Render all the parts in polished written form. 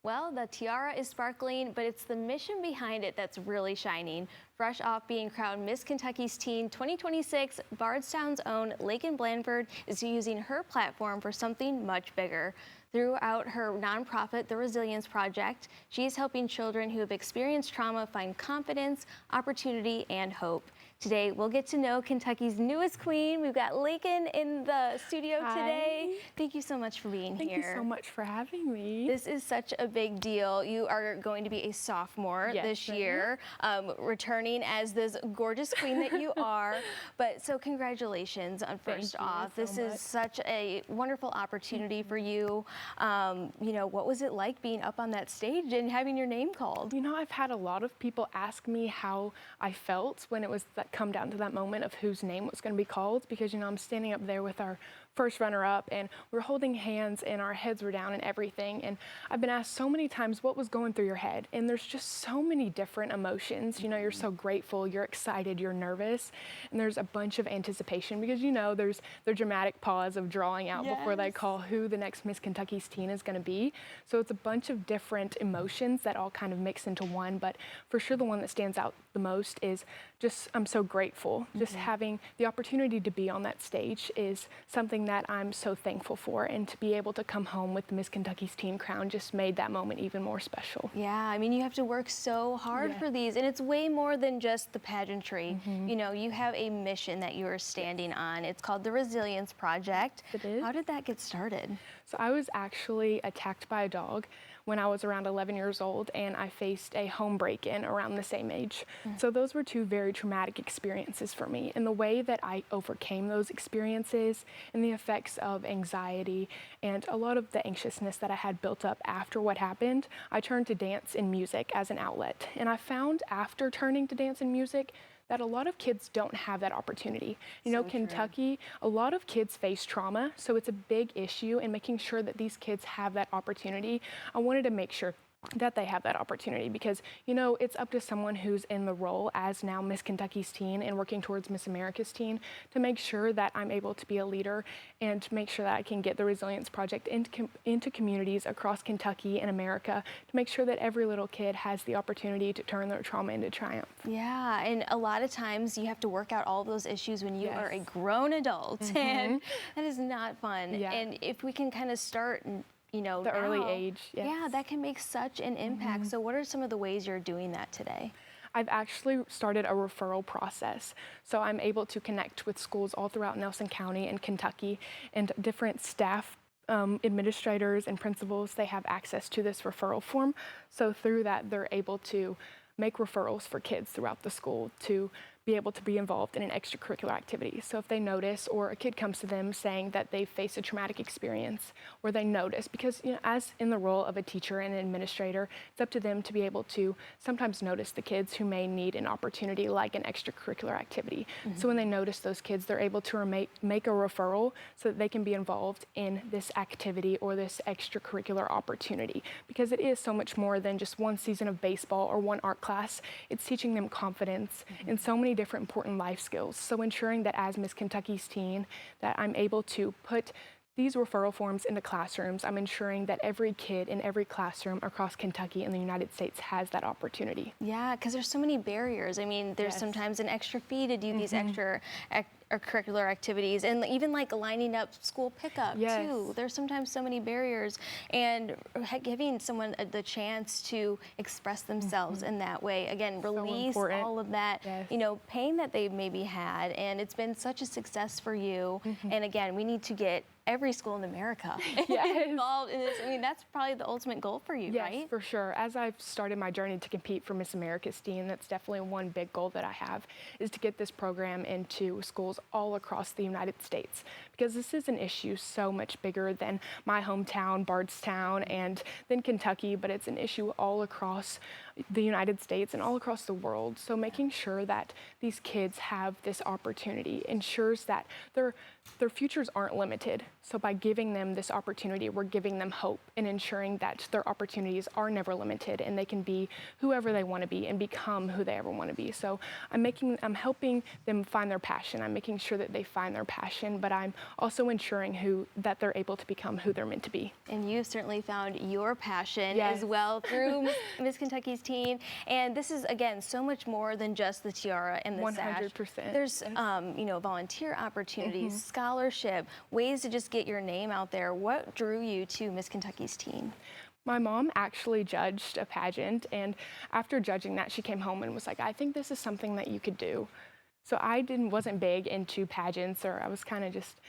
Well, the tiara is sparkling, but it's the mission behind it that's really shining. Fresh off being crowned Miss Kentucky's Teen 2026, Bardstown's own Lakin Blandford is using her platform for something much bigger. Throughout her nonprofit, the Resilience Project, she is helping children who have experienced trauma find confidence, opportunity, and hope. Today, we'll get to know Kentucky's newest queen. We've got Lakin in the studio today. Thank you so much for being here. Thank you so much for having me. This is such a big deal. You are going to be a sophomore this year, returning as this gorgeous queen that you are. But so congratulations on first off. This is such a wonderful opportunity for you. You know, what was it like being up on that stage and having your name called? You know, I've had a lot of people ask me how I felt when it was come down to that moment of whose name was going to be called, because, you know, I'm standing up there with our first runner-up and we're holding hands and our heads were down and everything. And I've been asked so many times, what was going through your head? And there's just so many different emotions. You know, you're so grateful, you're excited, you're nervous, and there's a bunch of anticipation because, you know, there's the dramatic pause of drawing out before they call who the next Miss Kentucky's Teen is going to be. So it's a bunch of different emotions that all kind of mix into one. But for sure, the one that stands out the most is just, I'm so grateful. Just having the opportunity to be on that stage is something that I'm so thankful for, and to be able to come home with the Miss Kentucky's Teen crown just made that moment even more special. Yeah, I mean, you have to work so hard for these, and it's way more than just the pageantry. You know, you have a mission that you are standing on. It's called the Resilience Project. It is. How did that get started? So I was actually attacked by a dog when I was around 11 years old, and I faced a home break-in around the same age. So those were two very traumatic experiences for me. And the way that I overcame those experiences and the effects of anxiety and a lot of the anxiousness that I had built up after what happened, I turned to dance and music as an outlet. And I found after turning to dance and music that a lot of kids don't have that opportunity. You know, Kentucky, a lot of kids face trauma, so it's a big issue, and making sure that these kids have that opportunity. I wanted to make sure that they have that opportunity because, you know, it's up to someone who's in the role as now Miss Kentucky's Teen and working towards Miss America's Teen to make sure that I'm able to be a leader and to make sure that I can get the Resilience Project into communities across Kentucky and America to make sure that every little kid has the opportunity to turn their trauma into triumph. Yeah, and a lot of times you have to work out all those issues when you are a grown adult, and that is not fun. And if we can kind of start, you know, the early age. Yeah, that can make such an impact. So what are some of the ways you're doing that today? I've actually started a referral process. So I'm able to connect with schools all throughout Nelson County and Kentucky, and different staff, administrators and principals, they have access to this referral form. So through that, they're able to make referrals for kids throughout the school to be able to be involved in an extracurricular activity. So if they notice, or a kid comes to them saying that they face a traumatic experience, or they notice, because, you know, as in the role of a teacher and an administrator, it's up to them to be able to sometimes notice the kids who may need an opportunity like an extracurricular activity. So when they notice those kids, they're able to make a referral so that they can be involved in this activity or this extracurricular opportunity, because it is so much more than just one season of baseball or one art class. It's teaching them confidence in so many different important life skills. So ensuring that as Miss Kentucky's Teen, that I'm able to put these referral forms into classrooms, I'm ensuring that every kid in every classroom across Kentucky and the United States has that opportunity. Yeah, because there's so many barriers. I mean, there's sometimes an extra fee to do these extracurricular activities, and even like lining up school pickup too. There's sometimes so many barriers, and giving someone the chance to express themselves in that way, again, release all of that, you know, pain that they maybe had. And it's been such a success for you. And again, we need to get every school in America involved in this. I mean, that's probably the ultimate goal for you, right? Yes, for sure. As I've started my journey to compete for Miss America's Teen, that's definitely one big goal that I have, is to get this program into schools all across the United States, because this is an issue so much bigger than my hometown, Bardstown, and then Kentucky, but it's an issue all across the United States and all across the world. So making sure that these kids have this opportunity ensures that their futures aren't limited So by giving them this opportunity, we're giving them hope and ensuring that their opportunities are never limited and they can be whoever they want to be and become who they ever want to be. So I'm helping them find their passion. I'm making sure that they find their passion, but I'm also ensuring that they're able to become who they're meant to be. And you've certainly found your passion Yes. as well through Miss Kentucky's Teen. And this is, again, so much more than just the tiara and the 100%. sash. There's, volunteer opportunities, scholarship, ways to just get your name out there. What drew you to Miss Kentucky's Teen? My mom actually judged a pageant, and after judging that, she came home and was like, I think this is something that you could do. So I wasn't big into pageants, or I was kind of just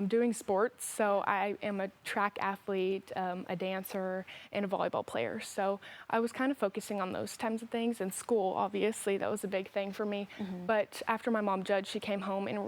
doing sports. So I am a track athlete, a dancer, and a volleyball player. So I was kind of focusing on those types of things. In school, obviously, that was a big thing for me. But after my mom judged, she came home and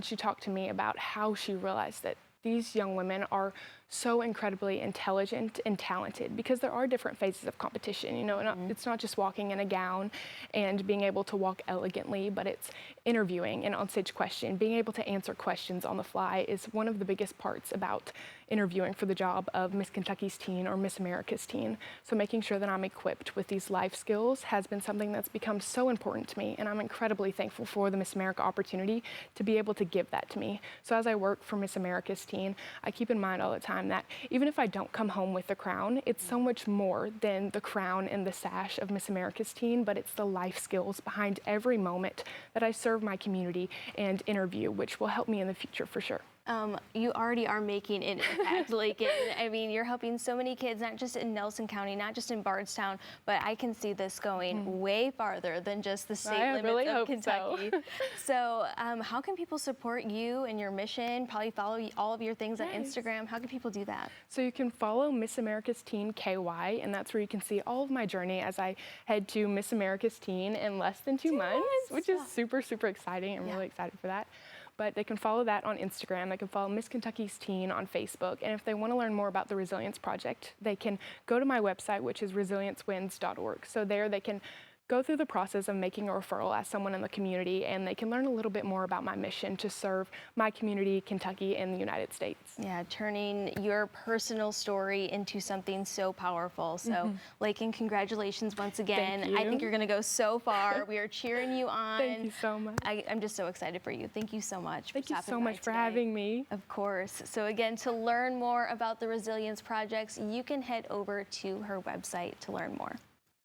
she talked to me about how she realized that these young women are so incredibly intelligent and talented, because there are different phases of competition. It's not just walking in a gown and being able to walk elegantly, but it's interviewing and onstage question. Being able to answer questions on the fly is one of the biggest parts about interviewing for the job of Miss Kentucky's Teen or Miss America's Teen. So making sure that I'm equipped with these life skills has been something that's become so important to me, and I'm incredibly thankful for the Miss America opportunity to be able to give that to me. So as I work for Miss America's Teen, I keep in mind all the time that even if I don't come home with the crown, it's so much more than the crown and the sash of Miss America's Teen, but it's the life skills behind every moment that I serve my community and interview, which will help me in the future for sure. You already are making an impact, Lakin. I mean, you're helping so many kids, not just in Nelson County, not just in Bardstown, but I can see this going way farther than just the state limits of Kentucky. So how can people support you and your mission? Probably follow all of your things on Instagram. How can people do that? So you can follow Miss America's Teen KY, and that's where you can see all of my journey as I head to Miss America's Teen in less than 2 months, which is super, super exciting. I'm really excited for that. But they can follow that on Instagram. They can follow Miss Kentucky's Teen on Facebook. And if they want to learn more about the Resilience Project, they can go to my website, which is resiliencewins.org. So there they can go through the process of making a referral as someone in the community, and they can learn a little bit more about my mission to serve my community, Kentucky, and the United States. Yeah, turning your personal story into something so powerful. So, Lakin, congratulations once again. Thank you. I think you're going to go so far. We are cheering you on. Thank you so much. I'm just so excited for you. Thank you so much. Thank you so much for having me. Of course. So again, to learn more about the Resilience Projects, you can head over to her website to learn more.